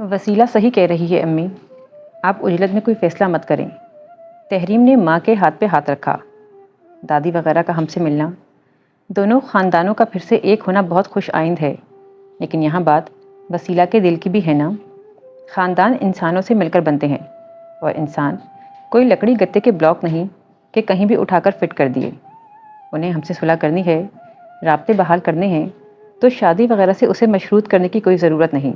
وسیلہ صحیح کہہ رہی ہے امی، آپ عجلت میں کوئی فیصلہ مت کریں۔ تحریم نے ماں کے ہاتھ پہ ہاتھ رکھا۔ دادی وغیرہ کا ہم سے ملنا، دونوں خاندانوں کا پھر سے ایک ہونا بہت خوش آئند ہے، لیکن یہاں بات وسیلہ کے دل کی بھی ہے نا۔ خاندان انسانوں سے مل کر بنتے ہیں، اور انسان کوئی لکڑی گتے کے بلاک نہیں کہ کہیں بھی اٹھا کر فٹ کر دیے۔ انہیں ہم سے صلح کرنی ہے، رابطے بحال کرنے ہیں، تو شادی وغیرہ سے اسے مشروط کرنے کی کوئی ضرورت نہیں۔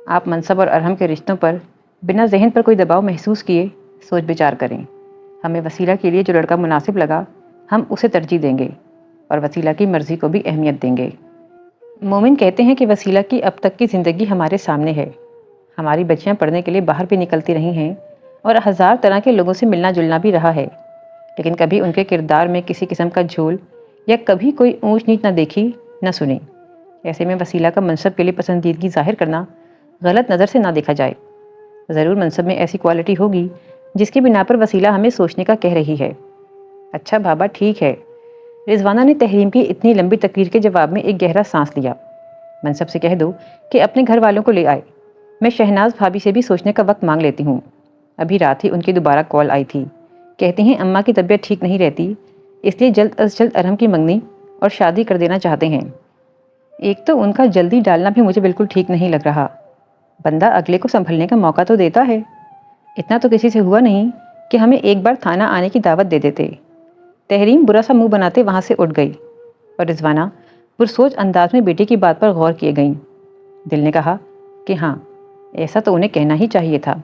آپ منصب اور ارحم کے رشتوں پر بنا ذہن پر کوئی دباؤ محسوس کیے سوچ بچار کریں۔ ہمیں وسیلہ کے لیے جو لڑکا مناسب لگا ہم اسے ترجیح دیں گے، اور وسیلہ کی مرضی کو بھی اہمیت دیں گے۔ مومن کہتے ہیں کہ وسیلہ کی اب تک کی زندگی ہمارے سامنے ہے۔ ہماری بچیاں پڑھنے کے لیے باہر بھی نکلتی رہی ہیں اور ہزار طرح کے لوگوں سے ملنا جلنا بھی رہا ہے، لیکن کبھی ان کے کردار میں کسی قسم کا جھول یا کبھی کوئی اونچ نیچ نہ دیکھی نہ سنی۔ ایسے میں وسیلہ کا منصب کے لیے پسندیدگی ظاہر کرنا غلط نظر سے نہ دیکھا جائے۔ ضرور منصب میں ایسی کوالٹی ہوگی جس کی بنا پر وسیلہ ہمیں سوچنے کا کہہ رہی ہے۔ اچھا بابا ٹھیک ہے۔ رضوانہ نے تحریم کی اتنی لمبی تقریر کے جواب میں ایک گہرا سانس لیا۔ منصب سے کہہ دو کہ اپنے گھر والوں کو لے آئے، میں شہناز بھابی سے بھی سوچنے کا وقت مانگ لیتی ہوں۔ ابھی رات ہی ان کی دوبارہ کال آئی تھی، کہتی ہیں اماں کی طبیعت ٹھیک نہیں رہتی، اس لیے جلد از جلد ارحم کی منگنی اور شادی کر دینا چاہتے ہیں۔ ایک تو ان کا جلدی ڈالنا بھی مجھے بالکل ٹھیک نہیں لگ رہا۔ بندہ اگلے کو سنبھلنے کا موقع تو دیتا ہے۔ اتنا تو کسی سے ہوا نہیں کہ ہمیں ایک بار تھانہ آنے کی دعوت دے دیتے۔ تحریم برا سا منہ بناتے وہاں سے اٹھ گئی، اور رضوانہ پرسوچ انداز میں بیٹی کی بات پر غور کیے گئیں۔ دل نے کہا کہ ہاں، ایسا تو انہیں کہنا ہی چاہیے تھا۔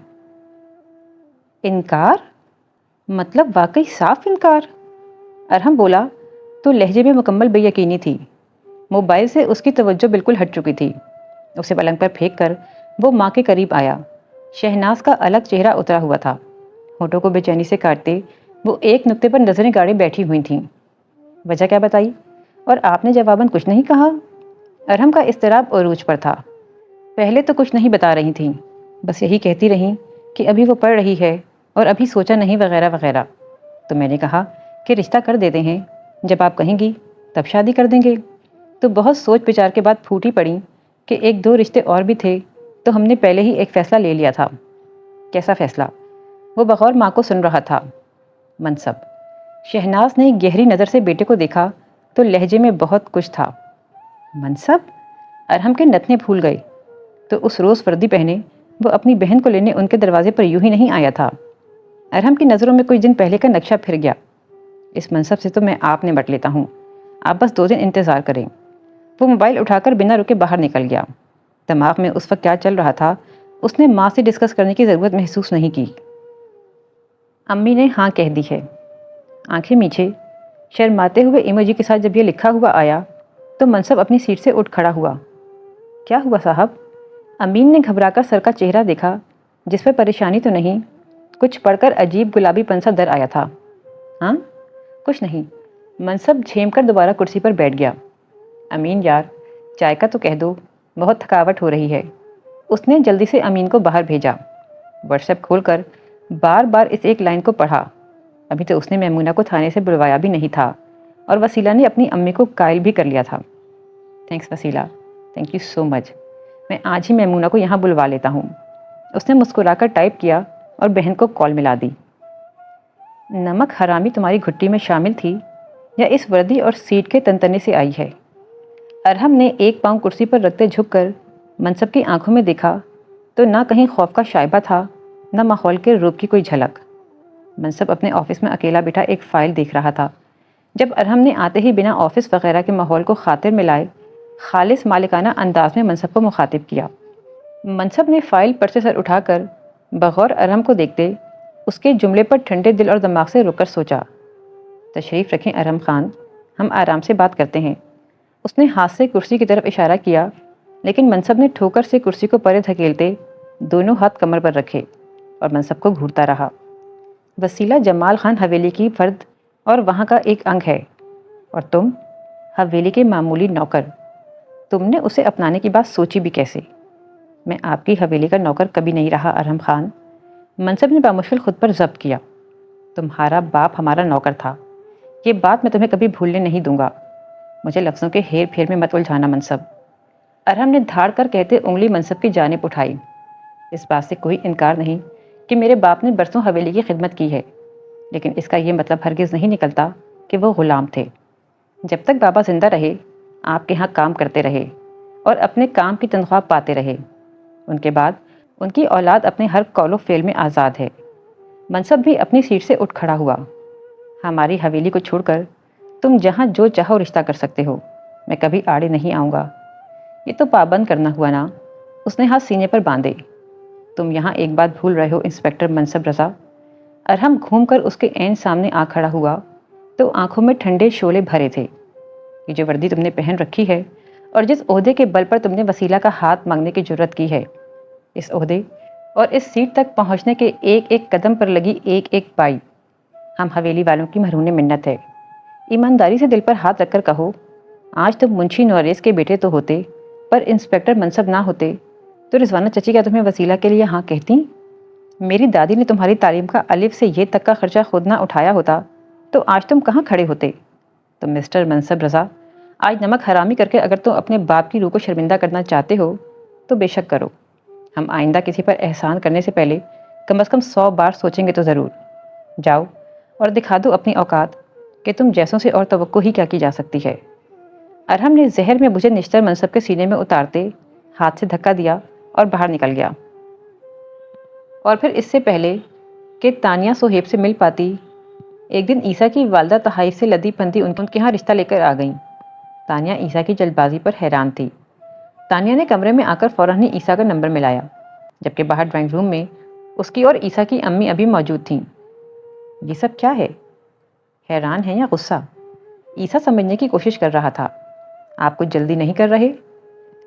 انکار؟ مطلب واقعی صاف انکار؟ ارحم بولا تو لہجے میں مکمل بے یقینی تھی۔ موبائل سے اس کی توجہ بالکل ہٹ چکی تھی۔ اسے پلنگ پر پھینک کر وہ ماں کے قریب آیا۔ شہناز کا الگ چہرہ اترا ہوا تھا، ہونٹوں کو بے چینی سے کاٹتے وہ ایک نقطے پر نظریں گاڑے بیٹھی ہوئی تھیں۔ وجہ کیا بتائی؟ اور آپ نے جواباً کچھ نہیں کہا؟ ارحم کا اضطراب عروج پر تھا۔ پہلے تو کچھ نہیں بتا رہی تھیں، بس یہی کہتی رہیں کہ ابھی وہ پڑھ رہی ہے اور ابھی سوچا نہیں وغیرہ وغیرہ۔ تو میں نے کہا کہ رشتہ کر دیتے ہیں، جب آپ کہیں گی تب شادی کر دیں گے۔ تو بہت سوچ بچار کے بعد پھوٹی پڑیں کہ ایک دو رشتے اور بھی تھے، تو ہم نے پہلے ہی ایک فیصلہ لے لیا تھا۔ کیسا فیصلہ؟ وہ بغور ماں کو سن رہا تھا۔ منصب۔ شہناز نے گہری نظر سے بیٹے کو دیکھا تو لہجے میں بہت کچھ تھا۔ منصب؟ ارحم کے نتنے پھول گئے۔ تو اس روز وردی پہنے وہ اپنی بہن کو لینے ان کے دروازے پر یوں ہی نہیں آیا تھا۔ ارحم کی نظروں میں کچھ دن پہلے کا نقشہ پھر گیا۔ اس منصب سے تو میں آپ نمٹ لیتا ہوں، آپ بس 2 دن انتظار کریں۔ وہ موبائل اٹھا کر بنا رکے باہر نکل گیا۔ دماغ میں اس وقت کیا چل رہا تھا اس نے ماں سے ڈسکس کرنے کی ضرورت محسوس نہیں کی۔ امی نے ہاں کہہ دی ہے۔ آنکھیں میچھے شرماتے ہوئے ایموجی کے ساتھ جب یہ لکھا ہوا آیا تو منصب اپنی سیٹ سے اٹھ کھڑا ہوا۔ کیا ہوا صاحب؟ امین نے گھبرا کر سر کا چہرہ دیکھا، جس پہ پریشانی تو نہیں، کچھ پڑھ کر عجیب گلابی پن سا در آیا تھا۔ ہاں کچھ نہیں۔ منصب جھیم کر دوبارہ کرسی پر بیٹھ گیا۔ امین یار، چائے کا تو کہہ دو، بہت تھکاوٹ ہو رہی ہے۔ اس نے جلدی سے امین کو باہر بھیجا۔ واٹس ایپ کھول کر بار بار اس ایک لائن کو پڑھا۔ ابھی تو اس نے میمونہ کو تھانے سے بلوایا بھی نہیں تھا، اور وسیلہ نے اپنی امی کو قائل بھی کر لیا تھا۔ تھینکس وسیلہ، تھینک یو سو مچ۔ میں آج ہی میمونہ کو یہاں بلوا لیتا ہوں۔ اس نے مسکرا کر ٹائپ کیا اور بہن کو کال ملا دی۔ نمک حرامی تمہاری گھٹی میں شامل تھی یا اس وردی اور سیٹ کے تنتنے سے آئی ہے؟ ارحم نے ایک پاؤں کرسی پر رکھتے جھک کر منصب کی آنکھوں میں دیکھا تو نہ کہیں خوف کا شائبہ تھا، نہ ماحول کے روپ کی کوئی جھلک۔ منصب اپنے آفس میں اکیلا بیٹھا ایک فائل دیکھ رہا تھا، جب ارحم نے آتے ہی بنا آفس وغیرہ کے ماحول کو خاطر میں لائے خالص مالکانہ انداز میں منصب کو مخاطب کیا۔ منصب نے فائل پر سے سر اٹھا کر بغور ارحم کو دیکھتے اس کے جملے پر ٹھنڈے دل اور دماغ سے رک کر سوچا، تشریف رکھیں ارحم خان، ہم آرام سے بات کرتے ہیں۔ اس نے ہاتھ سے کرسی کی طرف اشارہ کیا، لیکن منصب نے ٹھوکر سے کرسی کو پرے دھکیلتے دونوں ہاتھ کمر پر رکھے اور منصب کو گھورتا رہا۔ وسیلہ جمال خان حویلی کی فرد اور وہاں کا ایک انگ ہے، اور تم حویلی کے معمولی نوکر۔ تم نے اسے اپنانے کی بات سوچی بھی کیسے؟ میں آپ کی حویلی کا نوکر کبھی نہیں رہا ارحم خان، منصب نے بامشکل خود پر ضبط کیا۔ تمہارا باپ ہمارا نوکر تھا، یہ بات میں تمہیں کبھی بھولنے نہیں دوں گا۔ مجھے لفظوں کے ہیر پھیر میں مت الجھانا منصب۔ ارحم نے دھاڑ کر کہتے انگلی منصب کی جانب اٹھائی۔ اس بات سے کوئی انکار نہیں کہ میرے باپ نے برسوں حویلی کی خدمت کی ہے، لیکن اس کا یہ مطلب ہرگز نہیں نکلتا کہ وہ غلام تھے۔ جب تک بابا زندہ رہے، آپ کے ہاں کام کرتے رہے اور اپنے کام کی تنخواہ پاتے رہے۔ ان کے بعد ان کی اولاد اپنے ہر قول و فعل میں آزاد ہے۔ منصب بھی اپنی سیٹ سے اٹھ کھڑا ہوا۔ ہماری حویلی کو چھوڑ کر تم جہاں جو چاہو رشتہ کر سکتے ہو، میں کبھی آڑے نہیں آؤں گا۔ یہ تو پابند کرنا ہوا نا۔ اس نے ہاتھ سینے پر باندھے۔ تم یہاں ایک بات بھول رہے ہو انسپکٹر منصب رضا۔ ارحم گھوم کر اس کے عین سامنے آ کھڑا ہوا تو آنکھوں میں ٹھنڈے شعلے بھرے تھے۔ یہ جو وردی تم نے پہن رکھی ہے اور جس عہدے کے بل پر تم نے وسیلہ کا ہاتھ مانگنے کی جرت کی ہے، اس عہدے اور اس سیٹ تک پہنچنے کے ایک ایک قدم پر لگی ایک ایک پائی ہم حویلی والوں کی مرہون منت ہے۔ ایمانداری سے دل پر ہاتھ رکھ کر کہو، آج تم منشی نوریس کے بیٹے تو ہوتے، پر انسپکٹر منصب نہ ہوتے تو رضوانہ چچی کیا تمہیں وسیلہ کے لیے ہاں کہتی؟ میری دادی نے تمہاری تعلیم کا الف سے یہ تک کا خرچہ خود نہ اٹھایا ہوتا تو آج تم کہاں کھڑے ہوتے؟ تو مسٹر منصب رضا، آج نمک حرامی کر کے اگر تم اپنے باپ کی روح کو شرمندہ کرنا چاہتے ہو تو بے شک کرو۔ ہم آئندہ کسی پر احسان کرنے سے پہلے کم از کم 100 بار سوچیں گے تو ضرور۔ جاؤ اور دکھا دو اپنی اوقات کہ تم جیسوں سے اور توقع ہی کیا کی جا سکتی ہے۔ ارحم نے زہر میں مجھے نشتر منصب کے سینے میں اتارتے ہاتھ سے دھکا دیا اور باہر نکل گیا۔ اور پھر اس سے پہلے کہ تانیہ صہیب سے مل پاتی، ایک دن عیسیٰ کی والدہ تحائف سے لدی پندی ان کے ہاں رشتہ لے کر آ گئیں۔ تانیہ عیسیٰ کی جلد بازی پر حیران تھی۔ تانیہ نے کمرے میں آ کر فوراً ہی عیسیٰ کا نمبر ملایا، جبکہ باہر ڈرائنگ روم میں اس کی اور عیسیٰ کی امی ابھی موجود تھیں۔ یہ سب کیا ہے؟ حیران ہے یا غصہ؟ عیسیٰ سمجھنے کی کوشش کر رہا تھا۔ آپ کچھ جلدی نہیں کر رہے؟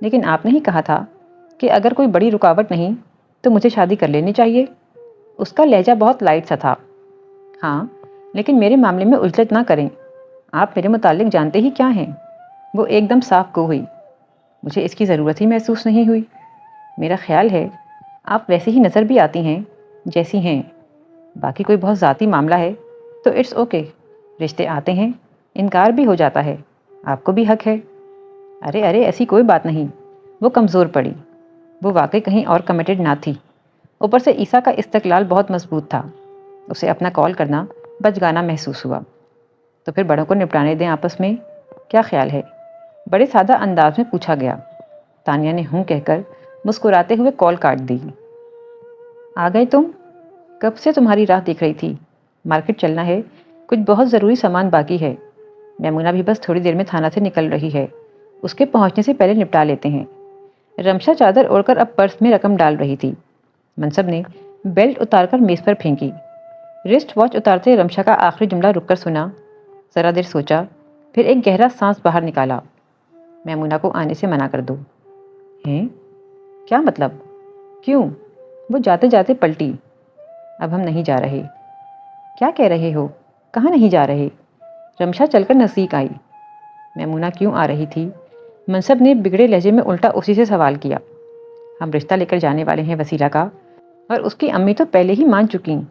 لیکن آپ نے ہی کہا تھا کہ اگر کوئی بڑی رکاوٹ نہیں تو مجھے شادی کر لینی چاہیے۔ اس کا لہجہ بہت لائٹ سا تھا۔ ہاں، لیکن میرے معاملے میں عجلت نہ کریں۔ آپ میرے متعلق جانتے ہی کیا ہیں؟ وہ ایک دم صاف گو ہوئی۔ مجھے اس کی ضرورت ہی محسوس نہیں ہوئی۔ میرا خیال ہے آپ ویسی ہی نظر بھی آتی ہیں جیسی ہیں۔ باقی کوئی بہت ذاتی معاملہ ہے تو اٹس اوکے، رشتے آتے ہیں، انکار بھی ہو جاتا ہے، آپ کو بھی حق ہے۔ ارے ارے ایسی کوئی بات نہیں۔ وہ کمزور پڑی۔ وہ واقعی کہیں اور کمیٹڈ نہ تھی۔ اوپر سے عیسیٰ کا استقلال بہت مضبوط تھا۔ اسے اپنا کال کرنا بچگانا محسوس ہوا۔ تو پھر بڑوں کو نپٹانے دیں آپس میں، کیا خیال ہے؟ بڑے سادہ انداز میں پوچھا گیا۔ تانیہ نے ہوں کہہ کر مسکراتے ہوئے کال کاٹ دی۔ آ گئے تم؟ کب سے تمہاری راہ دیکھ رہی تھی۔ مارکیٹ چلنا ہے، کچھ بہت ضروری سامان باقی ہے۔ میمونہ بھی بس تھوڑی دیر میں تھانہ سے نکل رہی ہے، اس کے پہنچنے سے پہلے نپٹا لیتے ہیں۔ رمشا چادر اوڑھ کر اب پرس میں رقم ڈال رہی تھی۔ منصب نے بیلٹ اتار کر میز پر پھینکی۔ رسٹ واچ اتارتے رمشا کا آخری جملہ رک کر سنا، ذرا دیر سوچا، پھر ایک گہرا سانس باہر نکالا۔ میمونہ کو آنے سے منع کر دو۔ ہیں؟ کیا مطلب؟ کیوں؟ وہ جاتے جاتے پلٹی۔ اب ہم نہیں جا رہے۔ کیا کہہ رہے ہو؟ کہاں نہیں جا رہے؟ رمشا چل کر نزدیک آئی۔ میمونہ کیوں آ رہی تھی؟ منصب نے بگڑے لہجے میں الٹا اسی سے سوال کیا۔ ہم رشتہ لے کر جانے والے ہیں وسیلہ کا، اور اس کی امی تو پہلے ہی مان چکیں۔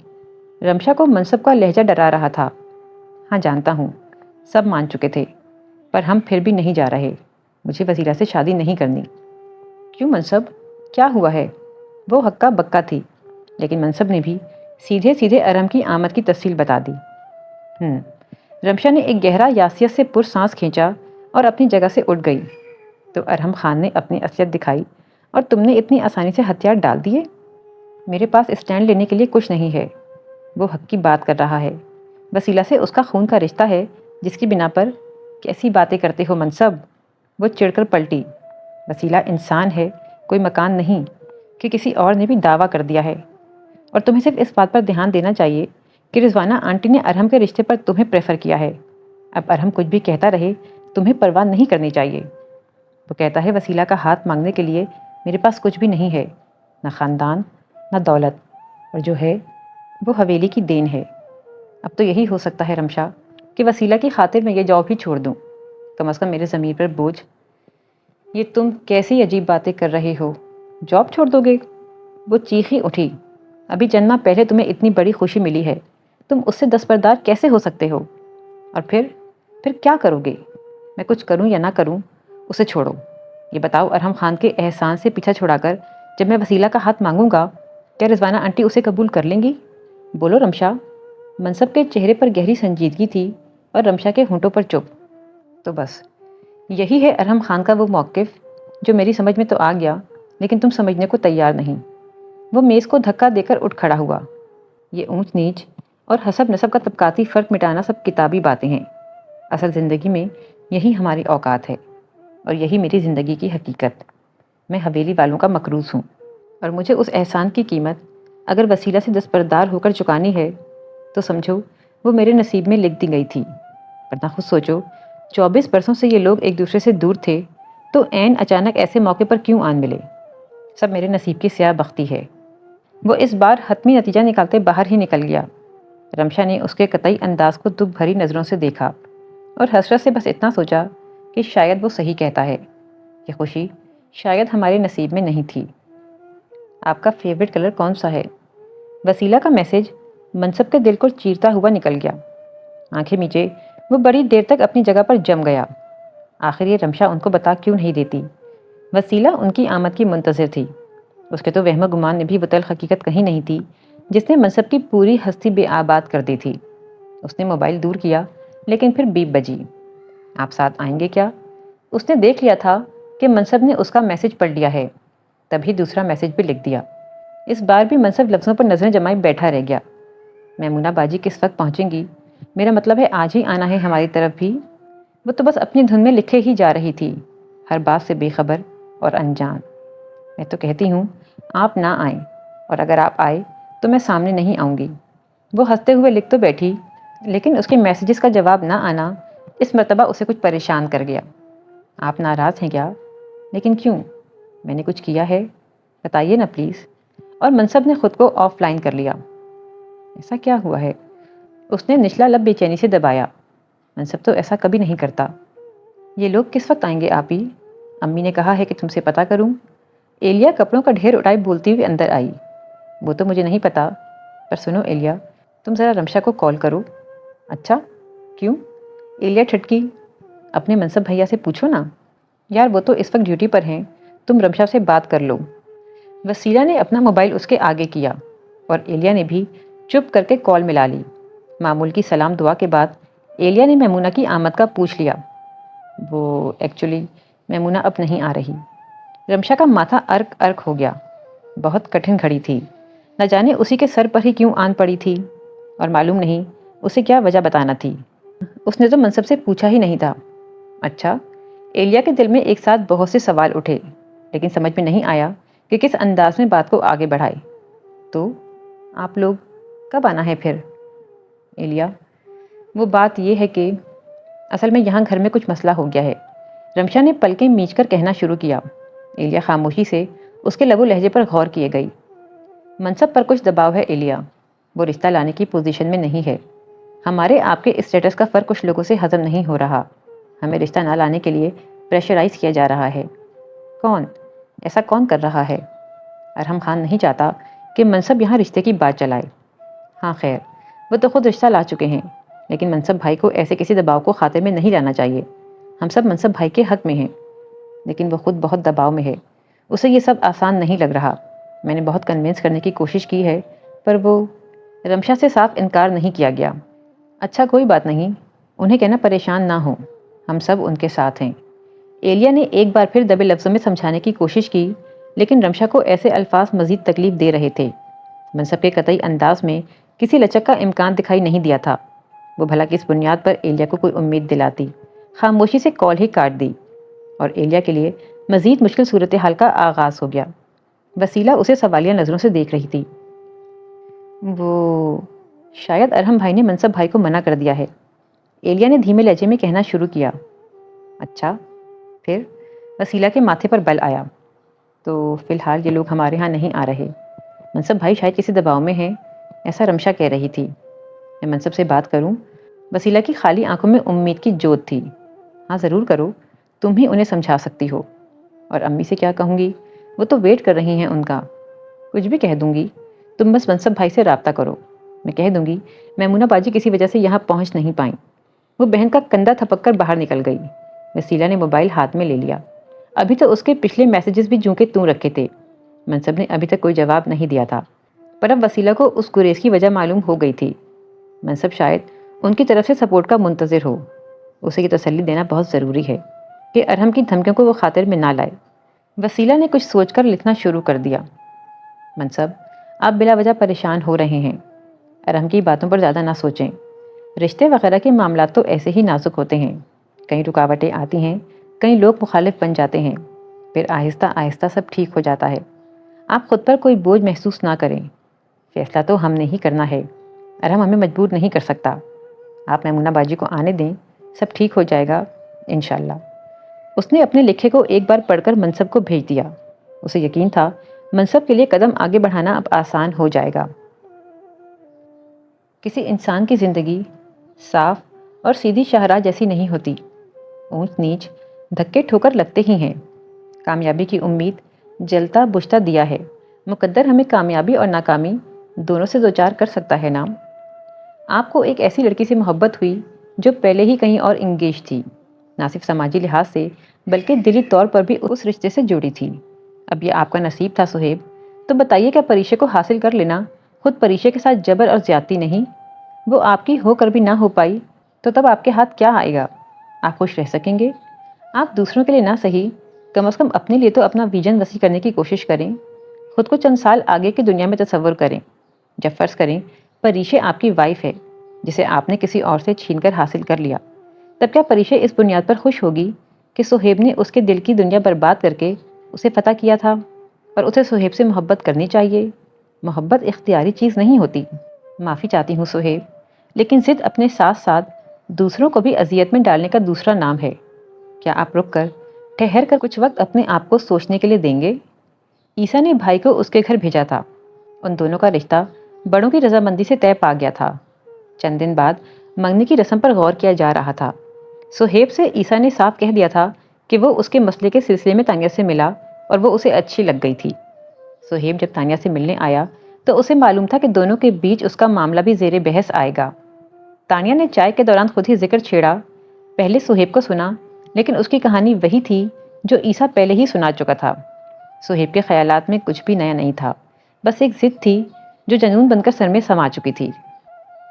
رمشا کو منصب کا لہجہ ڈرا رہا تھا۔ ہاں جانتا ہوں، سب مان چکے تھے، پر ہم پھر بھی نہیں جا رہے۔ مجھے وسیلہ سے شادی نہیں کرنی۔ کیوں منصب؟ کیا ہوا ہے؟ وہ ہکا بکا تھی، لیکن منصب نے بھی سیدھے سیدھے ارحم کی آمد کی تفصیل بتا دی۔ رمشا نے ایک گہرا یاسیت سے پر سانس کھینچا اور اپنی جگہ سے اٹھ گئی۔ تو ارحم خان نے اپنی اصلیت دکھائی اور تم نے اتنی آسانی سے ہتھیار ڈال دیے؟ میرے پاس اسٹینڈ لینے کے لیے کچھ نہیں ہے۔ وہ حق کی بات کر رہا ہے۔ وسیلہ سے اس کا خون کا رشتہ ہے، جس کی بنا پر کیسی باتیں کرتے ہو منصب؟ وہ چڑھ کر پلٹی۔ وسیلہ انسان ہے، کوئی مکان نہیں کہ کسی اور نے بھی دعویٰ کر دیا ہے۔ اور تمہیں صرف اس بات پر دھیان دینا چاہیے کہ رضوانہ آنٹی نے ارحم کے رشتے پر تمہیں پریفر کیا ہے۔ اب ارحم کچھ بھی کہتا رہے، تمہیں پرواہ نہیں کرنی چاہیے۔ وہ کہتا ہے وسیلہ کا ہاتھ مانگنے کے لیے میرے پاس کچھ بھی نہیں ہے، نہ خاندان نہ دولت، اور جو ہے وہ حویلی کی دین ہے۔ اب تو یہی ہو سکتا ہے رمشا کہ وسیلہ کی خاطر میں یہ جاب ہی چھوڑ دوں، کم از کم میرے ضمیر پر بوجھ۔ یہ تم کیسی عجیب باتیں کر رہے ہو؟ جاب چھوڑ دو گے؟ وہ چیخی اٹھی۔ ابھی چند ماہ پہلے تمہیں اتنی بڑی خوشی ملی ہے، تم اس سے دستبردار کیسے ہو سکتے ہو؟ اور پھر کیا کرو گے؟ میں کچھ کروں یا نہ کروں، اسے چھوڑو۔ یہ بتاؤ ارحم خان کے احسان سے پیچھا چھڑا کر جب میں وسیلہ کا ہاتھ مانگوں گا کیا رضوانہ آنٹی اسے قبول کر لیں گی؟ بولو رمشا۔ منصب کے چہرے پر گہری سنجیدگی تھی اور رمشا کے ہونٹوں پر چپ۔ تو بس یہی ہے ارحم خان کا وہ موقف جو میری سمجھ میں تو آ گیا لیکن تم سمجھنے کو تیار نہیں۔ وہ میز کو دھکا دے کر اٹھ کھڑا ہوا۔ یہ اونچ نیچ اور حسب نسب کا طبقاتی فرق مٹانا سب کتابی باتیں ہیں۔ اصل زندگی میں یہی ہماری اوقات ہے اور یہی میری زندگی کی حقیقت۔ میں حویلی والوں کا مقروض ہوں اور مجھے اس احسان کی قیمت اگر وسیلہ سے دستبردار ہو کر چکانی ہے تو سمجھو وہ میرے نصیب میں لکھ دی گئی تھی۔ ورنہ خود سوچو 24 برسوں سے یہ لوگ ایک دوسرے سے دور تھے تو عین اچانک ایسے موقع پر کیوں آن ملے؟ سب میرے نصیب کی سیاہ بختی ہے۔ وہ اس بار حتمی نتیجہ نکالتے باہر ہی نکل گیا۔ رمشا نے اس کے قطعی انداز کو دکھ بھری نظروں سے دیکھا اور حسرت سے بس اتنا سوچا کہ شاید وہ صحیح کہتا ہے، یہ خوشی شاید ہمارے نصیب میں نہیں تھی۔ آپ کا فیورٹ کلر کون سا ہے؟ وسیلہ کا میسج منصب کے دل کو چیرتا ہوا نکل گیا۔ آنکھیں میچے وہ بڑی دیر تک اپنی جگہ پر جم گیا۔ آخر یہ رمشا ان کو بتا کیوں نہیں دیتی؟ وسیلہ ان کی آمد کی منتظر تھی۔ اس کے تو وہم و گمان نے بھی وہ تلخ حقیقت کہیں نہیں تھی جس نے منصب کی پوری ہستی بے آباد کر دی تھی۔ اس نے موبائل دور کیا لیکن پھر بیپ بجی۔ آپ ساتھ آئیں گے کیا؟ اس نے دیکھ لیا تھا کہ منصب نے اس کا میسج پڑھ لیا ہے، تبھی دوسرا میسج بھی لکھ دیا۔ اس بار بھی منصب لفظوں پر نظریں جمائے بیٹھا رہ گیا۔ میمونہ باجی کس وقت پہنچیں گی؟ میرا مطلب ہے آج ہی آنا ہے ہماری طرف بھی۔ وہ تو بس اپنی دھن میں لکھے ہی جا رہی تھی، ہر بات سے بے خبر اور انجان۔ میں تو کہتی ہوں آپ نہ آئیں، اور اگر آپ آئے تو میں سامنے نہیں آؤں گی۔ وہ ہنستے ہوئے لکھ تو بیٹھی لیکن اس کے میسیجز کا جواب نہ آنا اس مرتبہ اسے کچھ پریشان کر گیا۔ آپ ناراض ہیں کیا؟ لیکن کیوں؟ میں نے کچھ کیا ہے؟ بتائیے نا پلیز۔ اور منصب نے خود کو آف لائن کر لیا۔ ایسا کیا ہوا ہے؟ اس نے نچلا لب بے چینی سے دبایا۔ منصب تو ایسا کبھی نہیں کرتا۔ یہ لوگ کس وقت آئیں گے آپ ہی؟ امی نے کہا ہے کہ تم سے پتہ کروں۔ ایلیا کپڑوں کا ڈھیر اٹھائے بولتی ہوئی اندر آئی۔ وہ تو مجھے نہیں پتا، پر سنو ایلیا، تم ذرا رمشا کو کال کرو۔ اچھا کیوں؟ ایلیا ٹھٹکی۔ اپنے منصب بھیا سے پوچھو نا۔ یار وہ تو اس وقت ڈیوٹی پر ہیں، تم رمشا سے بات کر لو۔ وسیلہ نے اپنا موبائل اس کے آگے کیا اور ایلیا نے بھی چپ کر کے کال ملا لی۔ معمول کی سلام دعا کے بعد ایلیا نے میمونہ کی آمد کا پوچھ لیا۔ وہ ایکچولی میمونہ اب نہیں آ رہی۔ رمشا کا ماتھا ارک ارک ہو گیا۔ بہت کٹھن گھڑی تھی، نہ جانے اسی کے سر پر ہی کیوں آن پڑی تھی، اور معلوم نہیں اسے کیا وجہ بتانا تھی۔ اس نے تو منصب سے پوچھا ہی نہیں تھا۔ اچھا، ایلیا کے دل میں ایک ساتھ بہت سے سوال اٹھے لیکن سمجھ میں نہیں آیا کہ کس انداز میں بات کو آگے بڑھائے۔ تو آپ لوگ کب آنا ہے پھر؟ ایلیا، وہ بات یہ ہے کہ اصل میں یہاں گھر میں کچھ مسئلہ ہو گیا ہے۔ رمشا نے پلکیں میچ کر کہنا شروع کیا۔ ایلیا خاموشی سے اس کے لب و لہجے پر غور کیے گئی۔ منصب پر کچھ دباؤ ہے ایلیا، وہ رشتہ لانے کی پوزیشن میں نہیں ہے۔ ہمارے آپ کے اسٹیٹس کا فرق کچھ لوگوں سے ہضم نہیں ہو رہا، ہمیں رشتہ نہ لانے کے لیے پریشرائز کیا جا رہا ہے۔ کون ایسا کون کر رہا ہے؟ ارحم خان نہیں چاہتا کہ منصب یہاں رشتے کی بات چلائے۔ ہاں خیر، وہ تو خود رشتہ لا چکے ہیں، لیکن منصب بھائی کو ایسے کسی دباؤ کو خاطر میں نہیں لانا چاہیے۔ ہم سب منصب بھائی کے حق میں ہیں، لیکن وہ خود بہت دباؤ میں ہے، اسے یہ سب آسان نہیں لگ رہا۔ میں نے بہت کنونس کرنے کی کوشش کی ہے پر وہ… رمشا سے صاف انکار نہیں کیا گیا۔ اچھا کوئی بات نہیں، انہیں کہنا پریشان نہ ہوں، ہم سب ان کے ساتھ ہیں۔ ایلیا نے ایک بار پھر دبے لفظوں میں سمجھانے کی کوشش کی لیکن رمشا کو ایسے الفاظ مزید تکلیف دے رہے تھے۔ منصب کے قطعی انداز میں کسی لچک کا امکان دکھائی نہیں دیا تھا۔ وہ بھلا کس بنیاد پر ایلیا کو کوئی امید دلاتی؟ خاموشی سے کال ہی کاٹ دی اور ایلیا کے لیے مزید مشکل صورتحال کا آغاز ہو گیا۔ وسیلہ اسے سوالیہ نظروں سے دیکھ رہی تھی۔ وہ شاید ارحم بھائی نے منصب بھائی کو منع کر دیا ہے، ایلیا نے دھیمے لہجے میں کہنا شروع کیا۔ اچھا پھر؟ وسیلہ کے ماتھے پر بل آیا۔ تو فی الحال یہ لوگ ہمارے ہاں نہیں آ رہے، منصب بھائی شاید کسی دباؤ میں ہیں، ایسا رمشا کہہ رہی تھی۔ میں منصب سے بات کروں؟ وسیلہ کی خالی آنکھوں میں امید کی جوت تھی۔ ہاں ضرور کرو، تم ہی انہیں سمجھا سکتی ہو۔ اور امی سے کیا کہوں گی؟ وہ تو ویٹ کر رہی ہیں ان کا۔ کچھ بھی کہہ دوں گی، تم بس منصب بھائی سے رابطہ کرو۔ میں کہہ دوں گی میمونہ باجی کسی وجہ سے یہاں پہنچ نہیں پائیں۔ وہ بہن کا کندھا تھپک کر باہر نکل گئی۔ وسیلہ نے موبائل ہاتھ میں لے لیا۔ ابھی تو اس کے پچھلے میسیجز بھی جوں کے توں رکھے تھے۔ منصب نے ابھی تک کوئی جواب نہیں دیا تھا، پر اب وسیلہ کو اس گریز کی وجہ معلوم ہو گئی تھی۔ منصب شاید ان کی طرف سے سپورٹ کا منتظر ہو۔ اسے یہ تسلی دینا بہت ضروری ہے کہ ارحم کی دھمکیوں کو وہ خاطر میں نہ لائے۔ وسیلہ نے کچھ سوچ کر لکھنا شروع کر دیا۔ منصب، آپ بلا وجہ پریشان ہو رہے ہیں۔ ارحم کی باتوں پر زیادہ نہ سوچیں۔ رشتے وغیرہ کے معاملات تو ایسے ہی نازک ہوتے ہیں، کئی رکاوٹیں آتی ہیں، کئی لوگ مخالف بن جاتے ہیں، پھر آہستہ آہستہ سب ٹھیک ہو جاتا ہے۔ آپ خود پر کوئی بوجھ محسوس نہ کریں، فیصلہ تو ہم نے ہی کرنا ہے، ارحم ہمیں مجبور نہیں کر سکتا۔ آپ میمونہ باجی کو آنے دیں، سب ٹھیک ہو جائے گا انشاءاللہ۔ اس نے اپنے لکھے کو ایک بار پڑھ کر منصب کو بھیج دیا۔ اسے یقین تھا منصب کے لیے قدم آگے بڑھانا اب آسان ہو جائے گا۔ کسی انسان کی زندگی صاف اور سیدھی شاہراہ جیسی نہیں ہوتی، اونچ نیچ، دھکے ٹھوکر لگتے ہی ہیں۔ کامیابی کی امید جلتا بجھتا دیا ہے، مقدر ہمیں کامیابی اور ناکامی دونوں سے دوچار کر سکتا ہے نام۔ آپ کو ایک ایسی لڑکی سے محبت ہوئی جو پہلے ہی کہیں اور انگیج تھی، نہ صرف سماجی لحاظ سے بلکہ دلی طور پر بھی اس رشتے سے جڑی تھی۔ اب یہ آپ کا نصیب تھا صہیب، تو بتائیے کیا پریشے کو حاصل کر لینا خود پریشے کے ساتھ جبر اور زیادتی نہیں؟ وہ آپ کی ہو کر بھی نہ ہو پائی تو تب آپ کے ہاتھ کیا آئے گا؟ آپ خوش رہ سکیں گے؟ آپ دوسروں کے لیے نہ صحیح، کم از کم اپنے لیے تو اپنا ویژن وسیع کرنے کی کوشش کریں۔ خود کو چند سال آگے کی دنیا میں تصور کریں۔ جب فرض کریں پریشے آپ کی وائف ہے جسے آپ نے کسی اور سے چھین کر حاصل کر لیا، تب کیا پریشے اس بنیاد پر خوش ہوگی کہ صہیب نے اس کے دل کی دنیا برباد کر کے اسے فتح کیا تھا، اور اسے صہیب سے محبت کرنی چاہیے؟ محبت اختیاری چیز نہیں ہوتی۔ معافی چاہتی ہوں صہیب، لیکن ضد اپنے ساتھ ساتھ دوسروں کو بھی اذیت میں ڈالنے کا دوسرا نام ہے۔ کیا آپ رک کر ٹھہر کر کچھ وقت اپنے آپ کو سوچنے کے لیے دیں گے؟ عیسیٰ نے بھائی کو اس کے گھر بھیجا تھا۔ ان دونوں کا رشتہ بڑوں کی رضامندی سے طے پا گیا تھا۔ چند دن بعد منگنی کی رسم پر غور کیا جا رہا تھا۔ صہیب سے عیسیٰ نے صاف کہہ دیا تھا کہ وہ اس کے مسئلے کے سلسلے میں تانیہ سے ملا اور وہ اسے اچھی لگ گئی تھی۔ صہیب جب تانیہ سے ملنے آیا تو اسے معلوم تھا کہ دونوں کے بیچ اس کا معاملہ بھی زیر بحث آئے گا۔ تانیہ نے چائے کے دوران خود ہی ذکر چھیڑا۔ پہلے صہیب کو سنا، لیکن اس کی کہانی وہی تھی جو عیسیٰ پہلے ہی سنا چکا تھا۔ صہیب کے خیالات میں کچھ بھی نیا نہیں تھا، بس ایک ضد تھی جو جنون بن کر سر میں سما چکی تھی۔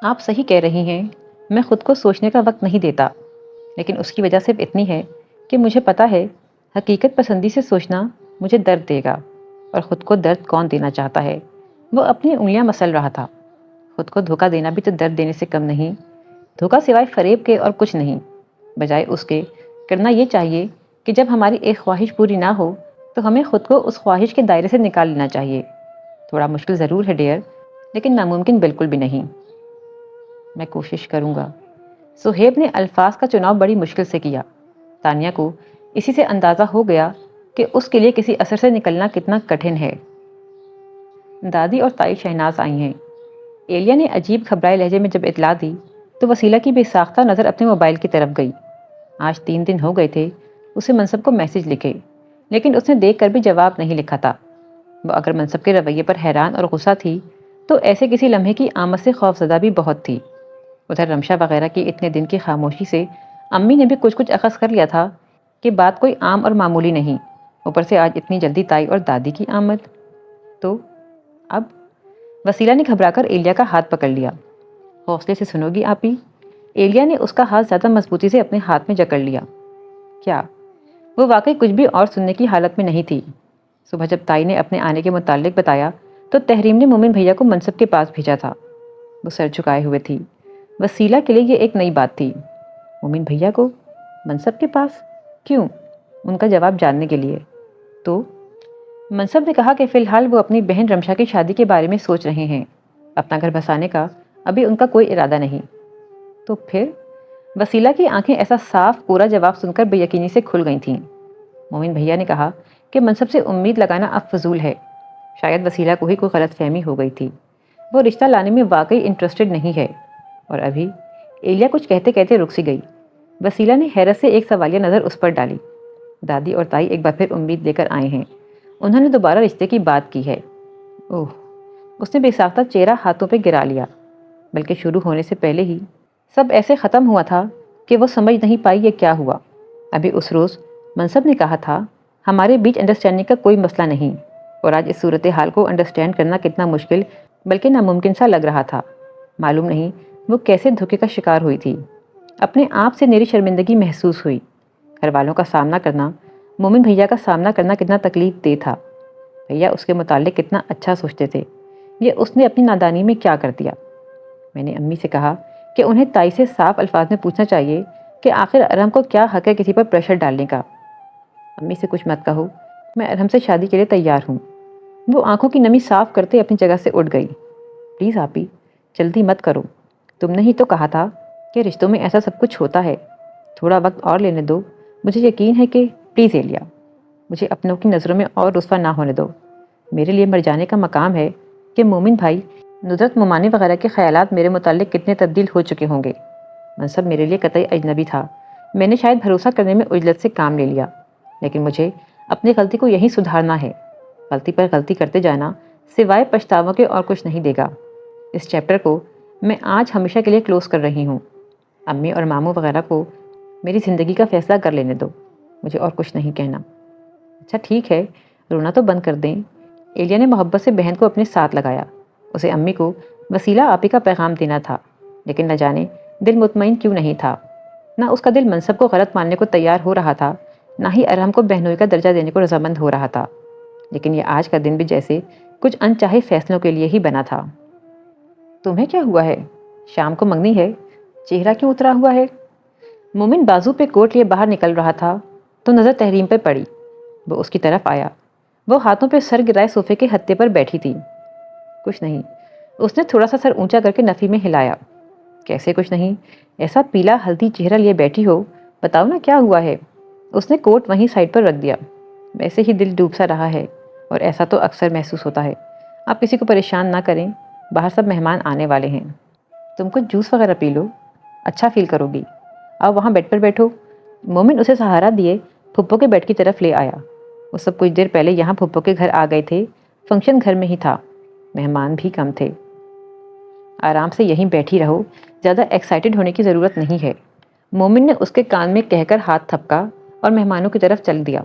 آپ صحیح کہہ رہی ہیں، میں خود کو سوچنے کا وقت نہیں دیتا، لیکن اس کی وجہ صرف اتنی ہے کہ مجھے پتا ہے حقیقت پسندی سے سوچنا مجھے درد دے گا، اور خود کو درد کون دینا چاہتا ہے؟ وہ اپنی انگلیاں مسل رہا تھا۔ خود کو دھوکہ دینا بھی تو درد دینے سے کم نہیں۔ دھوکہ سوائے فریب کے اور کچھ نہیں۔ بجائے اس کے کرنا یہ چاہیے کہ جب ہماری ایک خواہش پوری نہ ہو تو ہمیں خود کو اس خواہش کے دائرے سے نکال لینا چاہیے۔ تھوڑا مشکل ضرور ہے ڈیئر، لیکن ناممکن بالکل بھی نہیں۔ میں کوشش کروں گا۔ صہیب نے الفاظ کا چناؤ بڑی مشکل سے کیا۔ تانیہ کو اسی سے اندازہ ہو گیا کہ اس کے لیے کسی اثر سے نکلنا کتنا کٹھن ہے۔ دادی اور تائی شہناز آئی ہیں۔ ایلیا نے عجیب گھبرائے لہجے میں جب اطلاع دی تو وسیلہ کی بے ساختہ نظر اپنے موبائل کی طرف گئی۔ آج 3 دن ہو گئے تھے اسے منصب کو میسج لکھے، لیکن اس نے دیکھ کر بھی جواب نہیں لکھا تھا۔ وہ اگر منصب کے رویے پر حیران اور غصہ تھی تو ایسے کسی لمحے کی آمد سے خوفزدہ بھی بہت تھی۔ ادھر رمشا وغیرہ کی اتنے دن کی خاموشی سے امی نے بھی کچھ اخذ کر لیا تھا کہ بات کوئی عام اور معمولی نہیں، اوپر سے آج اتنی جلدی تائی اور دادی کی آمد۔ تو اب وسیلہ نے گھبرا کر ایلیا کا ہاتھ پکڑ لیا۔ حوصلے سے سنو گی آپی؟ ایلیا نے اس کا ہاتھ زیادہ مضبوطی سے اپنے ہاتھ میں جکڑ لیا۔ کیا؟ وہ واقعی کچھ بھی اور سننے کی حالت میں نہیں تھی۔ صبح جب تائی نے اپنے آنے کے متعلق بتایا تو تحریم نے مومن بھیا کو منصب کے پاس بھیجا تھا۔ وہ سر جھکائے ہوئے تھی۔ وسیلہ کے لیے یہ ایک نئی بات تھی۔ مومن بھیا کو منصب کے پاس؟ کیوں؟ ان کا جواب جاننے کے لیے۔ تو منصب نے کہا کہ فی الحال وہ اپنی بہن رمشا کی شادی کے بارے میں سوچ رہے ہیں، اپنا گھر بسانے کا ابھی ان کا کوئی ارادہ نہیں۔ تو پھر؟ وسیلہ کی آنکھیں ایسا صاف پورا جواب سن کر بے یقینی سے کھل گئی تھیں۔ مومن بھیا نے کہا کہ منصب سے امید لگانا اب فضول ہے۔ شاید وسیلہ کو ہی کوئی غلط فہمی ہو گئی تھی۔ وہ رشتہ لانے میں واقعی انٹرسٹڈ نہیں ہے۔ اور ابھی؟ ایلیا کچھ کہتے کہتے رک سی گئی۔ وسیلہ نے حیرت سے ایک سوالیہ نظر اس پر ڈالی۔ دادی اور تائی ایک بار پھر امید لے کر آئے ہیں۔ انہوں نے دوبارہ رشتے کی بات کی ہے۔ اوہ! اس نے بے ساختہ چہرہ ہاتھوں پہ گرا لیا۔ بلکہ شروع ہونے سے پہلے ہی سب ایسے ختم ہوا تھا کہ وہ سمجھ نہیں پائی یہ کیا ہوا۔ ابھی اس روز منصب نے کہا تھا ہمارے بیچ انڈرسٹینڈنگ کا کوئی مسئلہ نہیں، اور آج اس صورتحال کو انڈرسٹینڈ کرنا کتنا مشکل بلکہ ناممکن سا لگ رہا تھا۔ معلوم نہیں وہ کیسے دھوکے کا شکار ہوئی تھی۔ اپنے آپ سے میری شرمندگی محسوس ہوئی۔ گھر والوں کا سامنا کرنا، مومن بھیا کا سامنا کرنا کتنا تکلیف دہ تھا۔ بھیا اس کے متعلق کتنا اچھا سوچتے تھے، یہ اس نے اپنی نادانی میں کیا کر دیا۔ میں نے امی سے کہا کہ انہیں تائی سے صاف الفاظ میں پوچھنا چاہیے کہ آخر ارحم کو کیا حق ہے کسی پر پریشر ڈالنے کا۔ امی سے کچھ مت کہو، میں ارحم سے شادی کے لیے تیار ہوں۔ وہ آنکھوں کی نمی صاف کرتے اپنی جگہ سے اٹھ گئی۔ پلیز آپی، جلدی مت کرو، تم نے ہی تو کہا تھا کہ رشتوں میں ایسا سب کچھ ہوتا ہے، تھوڑا وقت اور لینے دو، مجھے یقین ہے کہ پلیز ایلیا، مجھے اپنوں کی نظروں میں اور رسوا نہ ہونے دو۔ میرے لیے مر جانے کا مقام ہے کہ مومن بھائی، ندرت ممانی وغیرہ کے خیالات میرے متعلق کتنے تبدیل ہو چکے ہوں گے۔ منصب میرے لیے قطعی اجنبی تھا، میں نے شاید بھروسہ کرنے میں عجلت سے کام لے لیا، لیکن مجھے اپنی غلطی کو یہی سدھارنا ہے۔ غلطی پر غلطی کرتے جانا سوائے پچھتاوا کے اور کچھ نہیں دے گا۔ اس چیپٹر کو میں آج ہمیشہ کے لیے کلوز کر رہی ہوں۔ امی اور ماموں وغیرہ کو میری زندگی کا فیصلہ کر لینے دو، مجھے اور کچھ نہیں کہنا۔ اچھا ٹھیک ہے، رونا تو بند کر دیں۔ ایلیا نے محبت سے بہن کو اپنے ساتھ لگایا۔ اسے امی کو وسیلہ آپی کا پیغام دینا تھا، لیکن نہ جانے دل مطمئن کیوں نہیں تھا۔ نہ اس کا دل منصب کو غلط ماننے کو تیار ہو رہا تھا، نہ ہی ارحم کو بہنوئی کا درجہ دینے کو رضامند ہو رہا تھا۔ لیکن یہ آج کا دن بھی جیسے کچھ انچاہے فیصلوں کے لیے ہی بنا تھا۔ تمہیں کیا ہوا ہے؟ شام کو منگنی ہے، چہرہ کیوں اترا ہوا ہے؟ مومن بازو پہ کوٹ لیے باہر نکل رہا تھا تو نظر تحریم پہ پڑی۔ وہ اس کی طرف آیا۔ وہ ہاتھوں پہ سر گرائے صوفے کے ہتھے پر بیٹھی تھی۔ کچھ نہیں، اس نے تھوڑا سا سر اونچا کر کے نفی میں ہلایا۔ کیسے کچھ نہیں؟ ایسا پیلا ہلدی چہرہ لیے بیٹھی ہو، بتاؤ نا کیا ہوا ہے؟ اس نے کوٹ وہیں سائڈ پر رکھ دیا۔ ویسے ہی دل ڈوب سا رہا ہے، اور ایسا تو اکثر محسوس ہوتا ہے۔ آپ کسی کو پریشان نہ کریں، باہر سب مہمان آنے والے ہیں۔ تم کچھ جوس وغیرہ پی لو، اچھا فیل کرو گی۔ آؤ وہاں بیڈ پر بیٹھو۔ مومن اسے سہارا دیے پھپھو کے بیڈ کی طرف لے آیا۔ وہ سب کچھ دیر پہلے یہاں پھپھو کے گھر آ گئے تھے، فنکشن گھر میں ہی تھا، مہمان بھی کم تھے۔ آرام سے یہیں بیٹھی رہو، زیادہ ایکسائٹڈ ہونے کی ضرورت نہیں ہے، مومن نے اس کے کان میں کہہ کر ہاتھ تھپکا اور مہمانوں کی طرف چل دیا۔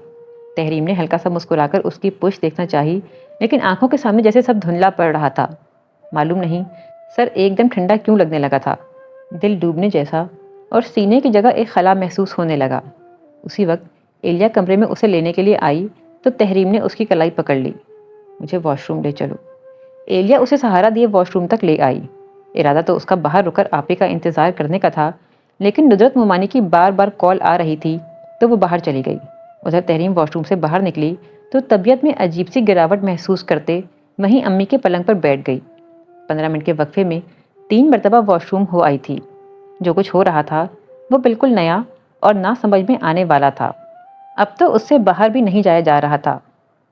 تحریم نے ہلکا سا مسکرا کر اس کی پشت دیکھنا چاہی، لیکن آنکھوں کے سامنے جیسے سب دھندلا پڑ رہا تھا۔ معلوم نہیں سر ایک دم ٹھنڈا کیوں لگنے لگا تھا، دل ڈوبنے جیسا، اور سینے کی جگہ ایک خلا محسوس ہونے لگا۔ اسی وقت ایلیا کمرے میں اسے لینے کے لیے آئی تو تحریم نے اس کی کلائی پکڑ لی۔ مجھے واش روم لے چلو۔ ایلیا اسے سہارا دیے واش روم تک لے آئی۔ ارادہ تو اس کا باہر رک کر آپے کا انتظار کرنے کا تھا، لیکن ندرت ممانی کی بار بار کال آ رہی تھی تو وہ باہر چلی گئی۔ ادھر تحریم واش روم سے باہر نکلی تو طبیعت میں عجیب سی گراوٹ محسوس کرتے وہیں امی کے پلنگ پر بیٹھ گئی۔ 15 منٹ کے وقفے میں 3 مرتبہ واش روم ہو آئی تھی۔ جو کچھ ہو رہا تھا وہ بالکل نیا اور نہ سمجھ میں آنے والا تھا۔ اب تو اس سے باہر بھی نہیں جایا جا رہا تھا۔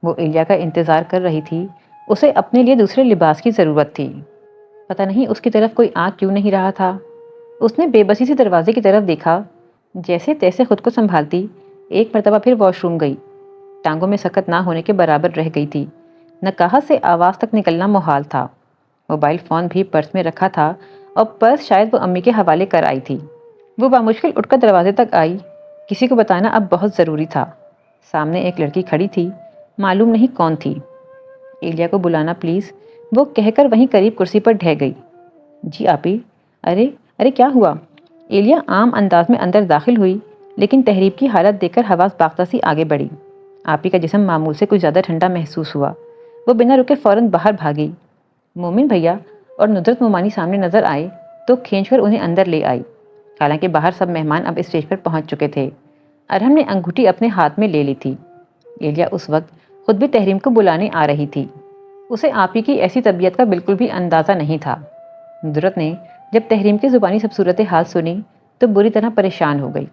وہ ایلیا کا انتظار کر رہی تھی، اسے اپنے لیے دوسرے لباس کی ضرورت تھی۔ پتہ نہیں اس کی طرف کوئی آ کیوں نہیں رہا تھا۔ اس نے بے بسی سے دروازے کی طرف دیکھا، جیسے تیسے خود کو سنبھالتی ایک مرتبہ پھر واش روم گئی۔ ٹانگوں میں سکت نہ ہونے کے برابر رہ گئی تھی، نکاح سے آواز تک نکلنا محال تھا۔ موبائل فون بھی پرس میں رکھا تھا اور پرس شاید وہ امی کے حوالے کر آئی تھی۔ وہ بامشکل اٹھ کر دروازے تک آئی، کسی کو بتانا اب بہت ضروری تھا۔ سامنے ایک لڑکی کھڑی تھی، معلوم نہیں کون تھی۔ ایلیا کو بلانا پلیز، وہ کہہ کر وہیں قریب کرسی پر ڈھہ گئی۔ جی آپی۔ ارے کیا ہوا؟ ایلیا عام انداز میں اندر داخل ہوئی، لیکن تحریب کی حالت دیکھ کر حواس باختہ سی آگے بڑھی۔ آپی کا جسم معمول سے کچھ زیادہ ٹھنڈا محسوس ہوا۔ وہ بنا رکے فوراً باہر بھاگی۔ مومن بھیا اور ندرت ممانی سامنے نظر آئے تو کھینچ کر انہیں اندر لے آئی۔ حالانکہ باہر سب مہمان اب اسٹیج پر پہنچ چکے تھے۔ ارحم نے انگوٹھی اپنے ہاتھ میں لے لی تھی۔ ایلیا اس وقت خود بھی تحریم کو بلانے آ رہی تھی۔ اسے آپی کی ایسی طبیعت کا بالکل بھی اندازہ نہیں تھا۔ ندرت نے جب تحریم کی زبانی سب صورتحال سنی تو بری طرح پریشان ہو گئی۔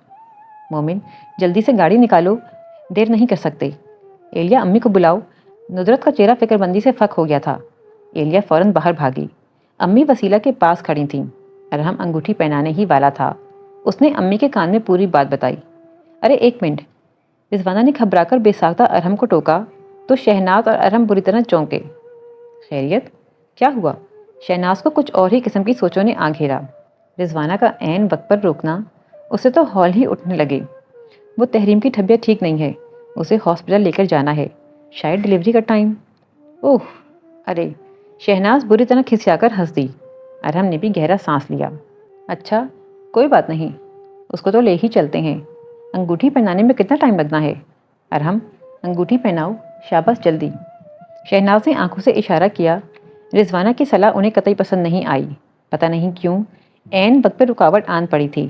مومن جلدی سے گاڑی نکالو، دیر نہیں کر سکتے۔ ایلیا امی کو بلاؤ۔ ندرت کا چہرہ فکر بندی سے فک ہو گیا تھا۔ ایلیا فوراً باہر بھاگی۔ امی وسیلہ کے پاس کھڑی تھیں۔ ارحم انگوٹھی پہنانے ہی والا تھا۔ اس نے امی کے کان میں پوری بات بتائی۔ ارے ایک منٹ، رضوانہ نے گھبرا کر بے ساختہ ارحم کو ٹوکا تو شہناز اور ارحم بری طرح چونکے۔ خیریت؟ کیا ہوا؟ شہناز کو کچھ اور ہی قسم کی سوچوں نے آ گھیرا۔ رضوانہ کا عین وقت پر روکنا، اسے تو ہول ہی اٹھنے لگے۔ وہ تحریم کی طبیعت ٹھیک نہیں ہے، اسے ہاسپٹل لے کر جانا ہے، شاید ڈیلیوری کا ٹائم۔ اوہ! ارے! شہناز بری طرح کھسیا کر ہنس دی۔ ارحم نے بھی گہرا سانس لیا۔ اچھا، کوئی بات نہیں، اس کو تو لے ہی چلتے ہیں۔ انگوٹھی پہنانے میں کتنا ٹائم لگنا ہے؟ ارحم، انگوٹھی پہناؤ، شاباش جلدی۔ شہناز نے آنکھوں سے اشارہ کیا۔ رضوانہ کی صلاح انہیں قطعی پسند نہیں آئی۔ پتہ نہیں کیوں عین وقت پر رکاوٹ آن پڑی تھی،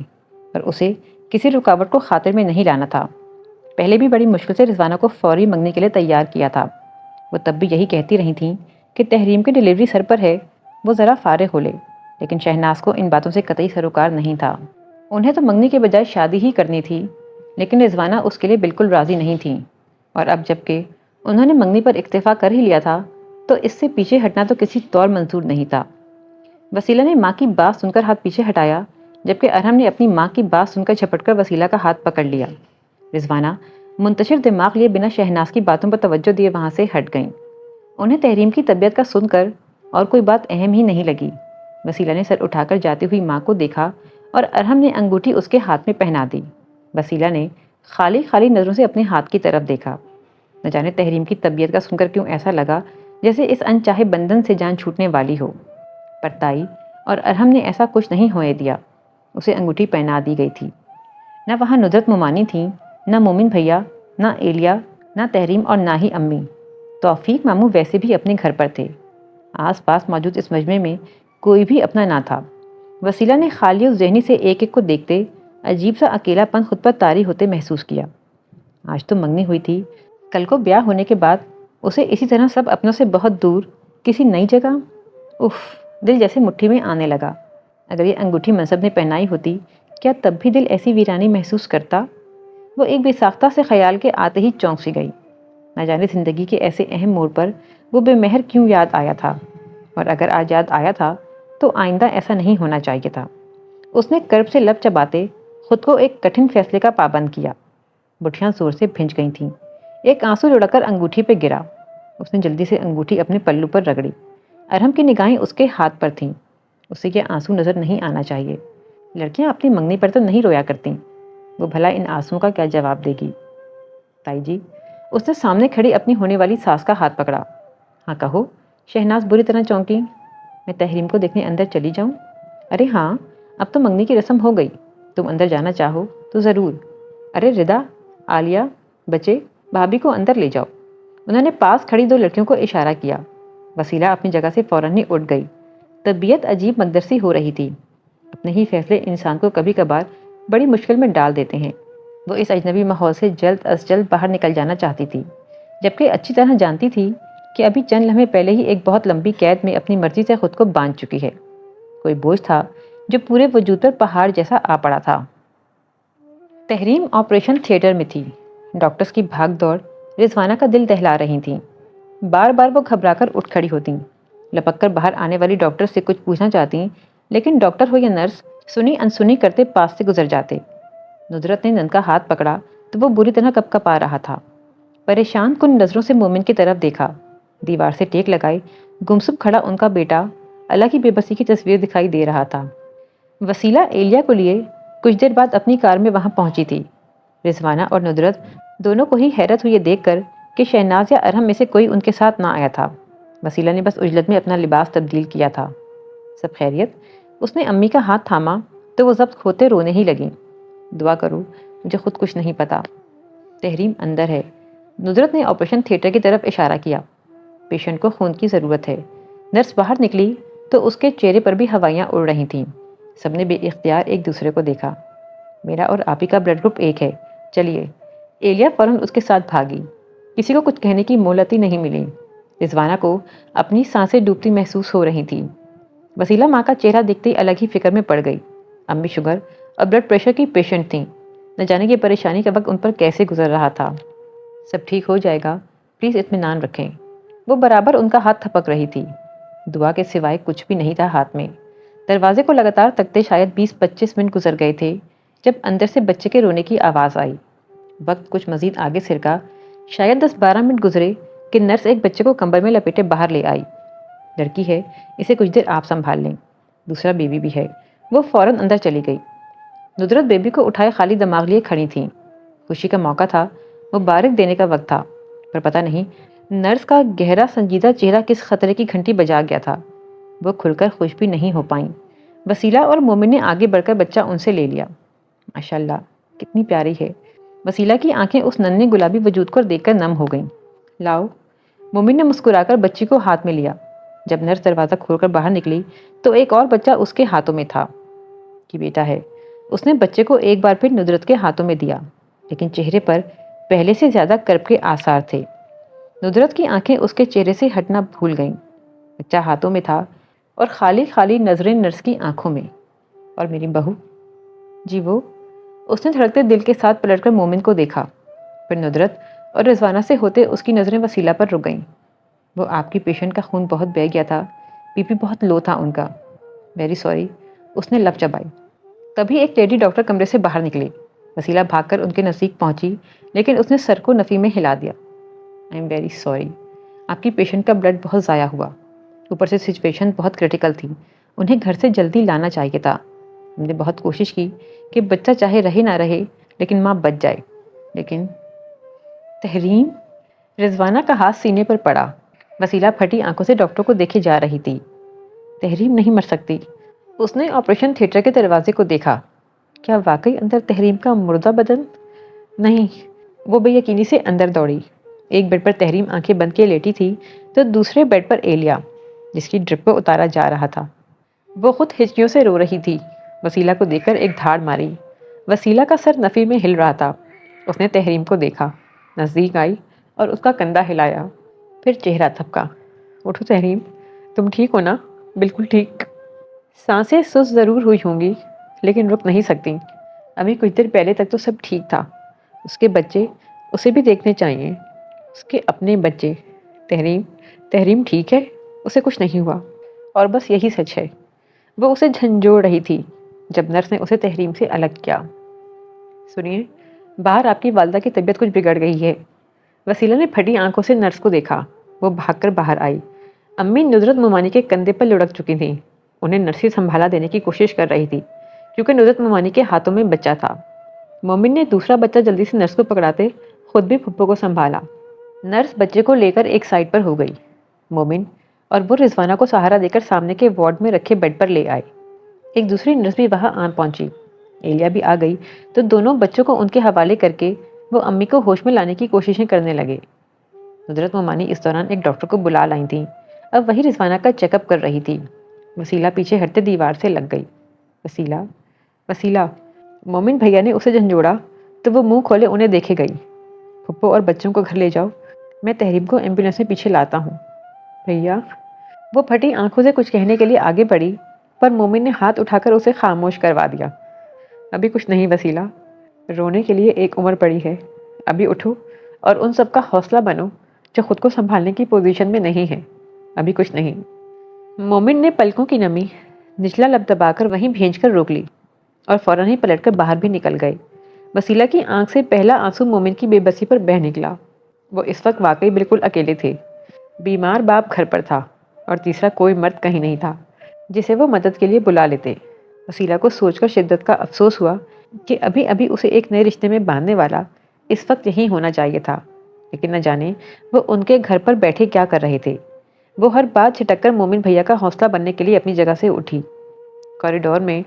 پر اسے کسی رکاوٹ کو خاطر میں نہیں لانا تھا۔ پہلے بھی بڑی مشکل سے رضوانہ کو فوری منگنی کے لیے تیار کیا تھا۔ وہ تب بھی یہی کہتی رہی تھیں کہ تحریم کی ڈیلیوری سر پر ہے، وہ ذرا فارغ ہو لے، لیکن شہناز کو ان باتوں سے قطعی سروکار نہیں تھا۔ انہیں تو منگنی کے بجائے شادی ہی کرنی تھی، لیکن رضوانہ اس کے لیے بالکل راضی نہیں تھیں، اور اب جب کہ انہوں نے منگنی پر اکتفا کر ہی لیا تھا تو اس سے پیچھے ہٹنا تو کسی طور منظور نہیں تھا۔ وسیلہ نے ماں کی بات سن کر ہاتھ پیچھے ہٹایا، جبکہ ارحم نے اپنی ماں کی بات سن کر جھپٹ کر وسیلہ کا ہاتھ پکڑ لیا۔ رضوانہ منتشر دماغ لیے بنا شہناز کی باتوں پر توجہ دیے وہاں سے ہٹ گئیں۔ انہیں تحریم کی طبیعت کا سن کر اور کوئی بات اہم ہی نہیں لگی۔ وسیلہ نے سر اٹھا کر جاتی ہوئی ماں کو دیکھا اور ارحم نے انگوٹھی اس کے ہاتھ میں پہنا دی۔ وسیلہ نے خالی خالی نظروں سے اپنے ہاتھ کی طرف دیکھا۔ نہ جانے تحریم کی طبیعت کا سن کر کیوں ایسا لگا جیسے اس انچاہے بندھن سے جان چھوٹنے والی ہو، پر تائی اور ارحم نے ایسا کچھ نہیں ہونے دیا۔ اسے انگوٹھی پہنا دی گئی تھی۔ نہ وہاں ندرت ممانی تھیں، نہ مومن بھیا، نہ ایلیا، نہ تحریم اور نہ ہی امی۔ توفیق ماموں ویسے بھی اپنے گھر پر تھے۔ آس پاس موجود اس مجمع میں کوئی بھی اپنا نہ تھا۔ وسیلہ نے خالی اور ذہنی سے ایک ایک کو دیکھتے عجیب سا اکیلا پن خود پر طاری ہوتے محسوس کیا۔ آج تو منگنی ہوئی تھی، کل کو بیاہ ہونے کے بعد اسے اسی طرح سب اپنوں سے بہت دور کسی نئی جگہ۔ اف! دل جیسے مٹھی میں آنے لگا۔ اگر یہ انگوٹھی منصب نے پہنائی ہوتی کیا تب بھی دل ایسی ویرانی محسوس کرتا؟ وہ ایک بے ساختہ سے خیال کے آتے ہی چونک سی گئی۔ نہ جانے زندگی کے ایسے اہم موڑ پر وہ بے مہر کیوں یاد آیا تھا، اور اگر آج یاد آیا تھا تو آئندہ ایسا نہیں ہونا چاہیے تھا۔ اس نے کرب سے لب چباتے خود کو ایک کٹھن فیصلے کا پابند کیا۔ بٹھیاں زور سے بھنج گئی تھیں۔ ایک آنسو لڑک کر انگوٹھی پہ گرا۔ اس نے جلدی سے انگوٹھی اپنے پلو پر رگڑی۔ ارحم کی نگاہیں اس کے ہاتھ پر تھیں۔ اسے یہ آنسو نظر نہیں آنا چاہیے۔ لڑکیاں اپنی منگنی پر تو نہیں رویا کرتیں۔ وہ بھلا ان آنسوؤں کا کیا جواب دے گی؟ تائی جی، اس نے سامنے کھڑی اپنی ہونے والی ساس کا ہاتھ پکڑا۔ ہاں کہو۔ شہناز بری طرح چونکی۔ میں تحریم کو دیکھنے اندر چلی جاؤں؟ ارے ہاں، اب تو منگنی کی رسم ہو گئی، تم اندر جانا چاہو تو ضرور۔ ارے ردا، عالیہ، بچے، بھابھی کو اندر لے جاؤ۔ انہوں نے پاس کھڑی دو لڑکیوں کو اشارہ کیا۔ وسیلہ اپنی جگہ سے فوراً ہی اٹھ گئی۔ طبیعت عجیب مگدرسی ہو رہی تھی۔ اپنے ہی فیصلے انسان کو کبھی کبھار بڑی مشکل میں ڈال دیتے ہیں۔ وہ اس اجنبی ماحول سے جلد از جلد باہر نکل جانا چاہتی تھی، جبکہ اچھی طرح جانتی تھی کہ ابھی چند لمحے پہلے ہی ایک بہت لمبی قید میں اپنی مرضی سے خود کو باندھ چکی ہے۔ کوئی بوجھ تھا جو پورے وجود پر پہاڑ جیسا آ پڑا تھا۔ تحریم آپریشن تھیٹر میں تھی۔ ڈاکٹرز کی بھاگ دوڑ رضوانہ کا دل دہلا رہی تھیں۔ بار بار وہ گھبرا کر اٹھ کھڑی ہوتیں، لپک کر باہر آنے والی ڈاکٹر سے کچھ پوچھنا چاہتیں، لیکن ڈاکٹر ہو یا نرس سنی انسنی کرتے پاس سے گزر جاتے۔ ندرت نے نند کا ہاتھ پکڑا تو وہ بری طرح کپکپا رہا تھا۔ پریشان کن نظروں سے مومن کی طرف دیکھا۔ دیوار سے ٹیک لگائے گمسم کھڑا ان کا بیٹا اللہ کی بے بسی کی تصویر دکھائی دے رہا تھا۔ وسیلہ ایلیا کو لیے کچھ دیر بعد اپنی کار میں وہاں پہنچی تھی۔ رضوانہ اور ندرت دونوں کو ہی حیرت ہوئی دیکھ کر کہ شہناز یا ارحم میں سے کوئی ان کے ساتھ نہ آیا تھا۔ وسیلہ نے بس عجلت میں اپنا لباس تبدیل کیا تھا۔ سب خیریت؟ اس نے امی کا ہاتھ تھاما تو وہ ضبط کھوتے رونے ہی لگیں۔ دعا کرو، مجھے خود کچھ نہیں پتا۔ تحریم اندر ہے۔ ندرت نے آپریشن تھیٹر کی طرف اشارہ کیا۔ پیشنٹ کو خون کی ضرورت ہے۔ نرس باہر نکلی تو اس کے چہرے پر بھی ہوائیاں اڑ رہی تھیں۔ سب نے بے اختیار ایک دوسرے کو دیکھا۔ میرا اور آپی کا بلڈ گروپ ایک ہے، چلیے۔ ایلیا فوراً اس کے ساتھ بھاگی۔ کسی کو کچھ کہنے کی مہلت ہی نہیں ملی۔ رضوانہ کو اپنی سانسیں ڈوبتی محسوس ہو رہی تھیں۔ وسیلہ ماں کا چہرہ دیکھتے ہی الگ ہی فکر میں پڑ گئی۔ امی شوگر اور بلڈ پریشر کی پیشنٹ تھیں۔ نہ جانے یہ پریشانی کا وقت ان پر کیسے گزر رہا تھا۔ سب ٹھیک ہو جائے گا، پلیز اطمینان رکھیں۔ وہ برابر ان کا ہاتھ تھپک رہی تھی۔ دعا کے سوائے کچھ بھی نہیں تھا ہاتھ میں۔ دروازے کو لگاتار تکتے شاید 20-25 منٹ گزر گئے تھے جب اندر سے بچے کے رونے کی آواز آئی۔ وقت کچھ مزید آگے سرکا۔ شاید 10-12 منٹ گزرے کہ نرس ایک بچے کو کمبل میں لپیٹے باہر لے آئی۔ لڑکی ہے، اسے کچھ دیر آپ سنبھال لیں، دوسرا بیبی بھی ہے۔ وہ فوراً اندر چلی گئی۔ ندرت بیبی کو اٹھائے خالی دماغ لیے کھڑی تھیں۔ خوشی کا موقع تھا، مبارک دینے کا وقت تھا، پر پتہ نہیں نرس کا گہرا سنجیدہ چہرہ کس خطرے کی گھنٹی بجا گیا تھا۔ وہ کھل کر خوش بھی نہیں ہو پائیں۔ وسیلہ اور مومن نے آگے بڑھ کر بچہ ان سے لے لیا۔ ماشاءاللہ کتنی پیاری ہے۔ وسیلہ کی آنکھیں اس ننھے گلابی وجود کو دیکھ کر نم ہو گئیں۔ لاؤ، مومن نے مسکرا کر بچی کو ہاتھ میں لیا۔ جب نرس دروازہ کھول کر باہر نکلی تو ایک اور بچہ اس کے ہاتھوں میں تھا۔ کہ بیٹا ہے، اس نے بچے کو ایک بار پھر ندرت کے ہاتھوں میں دیا، لیکن چہرے پر پہلے سے زیادہ کرب کے آثار تھے۔ ندرت کی آنکھیں اس کے چہرے سے ہٹنا بھول گئیں۔ بچہ ہاتھوں میں تھا اور خالی خالی نظریں نرس کی آنکھوں میں۔ اور میری بہو؟ جی وہ؟ اس نے دھڑکتے دل کے ساتھ پلٹ کر مومن کو دیکھا، پھر ندرت اور رضوانہ سے ہوتے اس کی نظریں وسیلہ پر رک گئیں۔ وہ آپ کی پیشنٹ کا خون بہت بہہ گیا تھا، بی پی بہت لو تھا ان کا۔ ویری سوری، اس نے لب چبائی۔ تبھی ایک لیڈی ڈاکٹر کمرے سے باہر نکلی۔ وسیلہ بھاگ کر ان کے نزدیک پہنچی، لیکن اس نے سر کو نفی میں ہلا دیا۔ آئی ایم ویری سوری، آپ کی پیشنٹ کا بلڈ بہت ضائع ہوا، اوپر سے سچویشن بہت کرٹیکل تھی، انہیں گھر سے جلدی لانا چاہیے تھا۔ ہم نے بہت کوشش کی کہ بچہ چاہے رہے نہ رہے لیکن ماں بچ جائے، لیکن تحریم؟ رضوانہ کا ہاتھ سینے پر پڑا۔ وسیلہ پھٹی آنکھوں سے ڈاکٹر کو دیکھے جا رہی تھی۔ تحریم نہیں مر سکتی۔ اس نے آپریشن تھیٹر کے دروازے کو دیکھا۔ کیا واقعی اندر تحریم کا مردہ بدن؟ نہیں۔ وہ بے یقینی سے اندر دوڑی۔ ایک بیڈ پر تحریم آنکھیں بند کے لیٹی تھی تو دوسرے بیڈ پر ایلیا، جس کی ڈرپ کو اتارا جا رہا تھا۔ وہ خود ہچکیوں سے رو رہی تھی۔ وسیلہ کو دیکھ کر ایک دھاڑ ماری۔ وسیلہ کا سر نفی میں ہل رہا تھا۔ اس نے تحریم کو دیکھا، نزدیک آئی اور اس کا کندھا ہلایا، پھر چہرہ تھپکا۔ اٹھو تحریم، تم ٹھیک ہو نا؟ بالکل ٹھیک۔ سانسیں سست ضرور ہوئی ہوں گی لیکن رک نہیں سکتی۔ ابھی کچھ دیر پہلے تک تو سب ٹھیک تھا۔ اس کے بچے اسے بھی دیکھنے چاہیے، اس کے اپنے بچے۔ تحریم ٹھیک ہے، اسے کچھ نہیں ہوا، اور بس یہی سچ ہے۔ وہ اسے جھنجھوڑ رہی تھی جب نرس نے اسے تحریم سے الگ کیا۔ سنیے، باہر آپ کی والدہ کی طبیعت کچھ بگڑ گئی ہے۔ وسیلہ نے پھٹی آنکھوں سے نرس کو دیکھا۔ وہ بھاگ کر باہر آئی۔ امی ندرت ممانی کے کندھے پر لڑک چکی تھیں، انہیں نرسی سنبھالا دینے کی کوشش کر رہی تھی کیونکہ ندرت ممانی کے ہاتھوں میں بچہ تھا۔ مومن نے دوسرا بچہ جلدی سے نرس کو پکڑاتے خود بھی پھپھو کو سنبھالا۔ نرس بچے کو لے کر ایک سائڈ پر ہو گئی۔ مومن اور وہ رضوانہ کو سہارا دے کر سامنے کے وارڈ میں رکھے بیڈ پر لے آئے۔ ایک دوسری نرس بھی وہاں آن پہنچی۔ ایلیا بھی آ گئی تو دونوں بچوں کو ان کے حوالے کر کے وہ امی کو ہوش میں لانے کی کوششیں کرنے لگے۔ ندرت ممانی اس دوران ایک ڈاکٹر کو بلا لائی تھیں، اب وہی رضوانہ کا چیک اپ کر رہی تھی۔ وسیلہ پیچھے ہٹتے دیوار سے لگ گئی۔ وسیلہ، مومن بھیا نے اسے جھنجھوڑا تو وہ منہ کھولے انہیں دیکھے گئی۔ پھپھو اور بچوں کو گھر لے جاؤ، میں تحریم کو ایمبولینس میں پیچھے لاتا ہوں۔ بھیا؟ وہ پھٹی آنکھوں سے کچھ کہنے کے لیے آگے بڑھی، پر مومن نے ہاتھ اٹھا کر اسے خاموش کروا دیا۔ ابھی کچھ نہیں وسیلہ، رونے کے لیے ایک عمر پڑی ہے۔ ابھی اٹھو اور ان سب کا حوصلہ بنو جو خود کو سنبھالنے کی پوزیشن میں نہیں ہے۔ ابھی کچھ نہیں۔ مومن نے پلکوں کی نمی نچلا لب دبا کر وہیں بھیج کر روک لی اور فوراً ہی پلٹ کر باہر بھی نکل گئے۔ وسیلہ کی آنکھ سے پہلا آنسو مومن کی بے بسی پر بہہ نکلا۔ وہ اس وقت واقعی بالکل اکیلے تھے۔ بیمار باپ گھر پر تھا اور تیسرا کوئی مرد کہیں نہیں تھا جسے وہ مدد کے لیے بلا لیتے۔ وسیلہ کو سوچ کر شدت کا افسوس ہوا کہ ابھی ابھی اسے ایک نئے رشتے میں باندھنے والا اس وقت یہیں ہونا چاہیے تھا، لیکن نہ جانے وہ ان کے گھر پر بیٹھے کیا کر رہے تھے۔ وہ ہر بات چھٹک کر مومن بھیا کا حوصلہ بننے کے لیے اپنی جگہ سے اٹھی۔ کوریڈور میں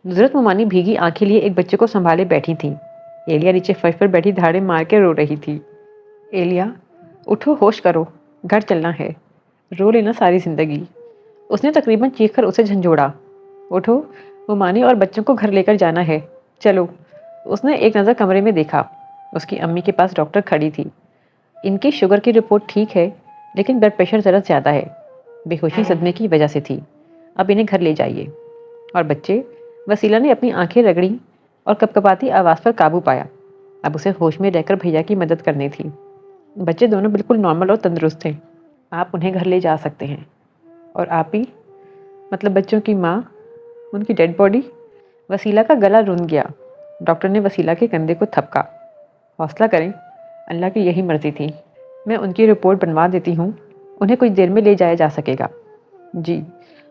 ندرت ممانی بھیگی آنکھیں لیے ایک بچے کو سنبھالے بیٹھی تھیں۔ ایلیا نیچے فرش پر بیٹھی دھاڑے مار کے رو رہی تھی۔ ایلیا، اٹھو، ہوش کرو، گھر چلنا ہے، رو لینا ساری زندگی۔ اس نے تقریباً چیخ کر اسے جھنجھوڑا۔ اٹھو، ممانی اور بچوں کو گھر لے کر جانا ہے، چلو۔ اس نے ایک نظر کمرے میں دیکھا۔ اس کی امی کے پاس ڈاکٹر کھڑی تھی۔ ان کی شوگر کی رپورٹ ٹھیک ہے لیکن بلڈ پریشر ذرا زیادہ ہے، بے ہوشی صدمے کی وجہ سے تھی، اب انہیں گھر لے جائیے۔ اور بچے؟ وسیلہ نے اپنی آنکھیں رگڑی اور کپکپاتی آواز پر قابو پایا۔ اب اسے ہوش میں رہ کر بھیا کی مدد کرنی تھی۔ بچے دونوں بالکل نارمل اور تندرست تھے، آپ انہیں گھر لے جا سکتے ہیں۔ اور آپ ہی، مطلب بچوں کی ماں، ان کی ڈیڈ باڈی؟ وسیلہ کا گلا رون گیا۔ ڈاکٹر نے وسیلہ کے کندھے کو تھپکا۔ حوصلہ کریں، اللہ کی یہی مرضی تھی، میں ان کی رپورٹ بنوا دیتی ہوں، انہیں کچھ دیر میں لے جایا جا سکے گا۔ جی۔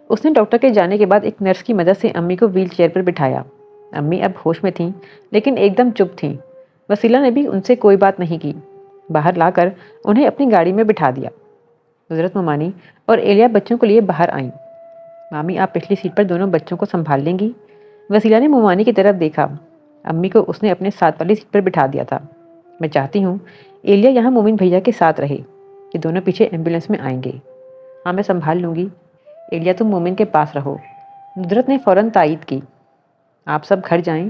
اس نے ڈاکٹر کے جانے کے بعد ایک نرس کی مدد سے امی کو ویل چیئر پر بٹھایا۔ امی اب ہوش میں تھیں لیکن ایک دم چپ تھیں۔ وسیلہ نے بھی ان سے کوئی بات نہیں کی۔ باہر لا کر انہیں اپنی گاڑی میں بٹھا دیا۔ نصرت ممانی اور ایلیا بچوں کو لیے باہر آئیں۔ مامی آپ پچھلی سیٹ پر دونوں بچوں کو سنبھال لیں گی؟ وسیلہ نے ممانی کی طرف دیکھا۔ امی کو اس نے اپنے ساتھ والی سیٹ پر بٹھا دیا تھا۔ میں چاہتی ہوں ایلیا یہاں مومن بھیا کے ساتھ رہے، کہ دونوں پیچھے ایمبولینس میں آئیں گے۔ ہاں میں سنبھال لوں گی۔ ایلیا تم مومن کے پاس رہو۔ نصرت نے فوراً تائید کی۔ آپ سب گھر جائیں،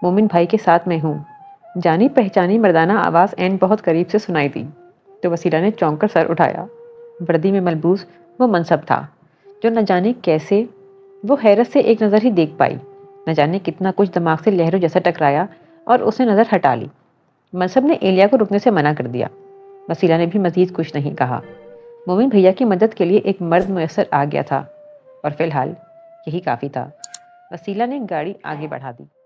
مومن بھائی کے ساتھ میں ہوں۔ جانی پہچانی مردانہ آواز بہت قریب سے سنائی دی تو وسیلہ نے چونک کر سر اٹھایا۔ وردی میں ملبوس وہ منصب تھا جو نہ جانے کیسے وہ حیرت سے ایک نظر ہی دیکھ پائی۔ نہ جانے کتنا کچھ دماغ سے لہروں جیسا ٹکرایا اور اس نے نظر ہٹا لی۔ منصب نے ایلیا کو رکنے سے منع کر دیا۔ وسیلہ نے بھی مزید کچھ نہیں کہا۔ مومن بھیا کی مدد کے لیے ایک مرد میسر آ گیا تھا اور فی الحال یہی کافی تھا۔ وسیلہ نے گاڑی آگے بڑھا دی۔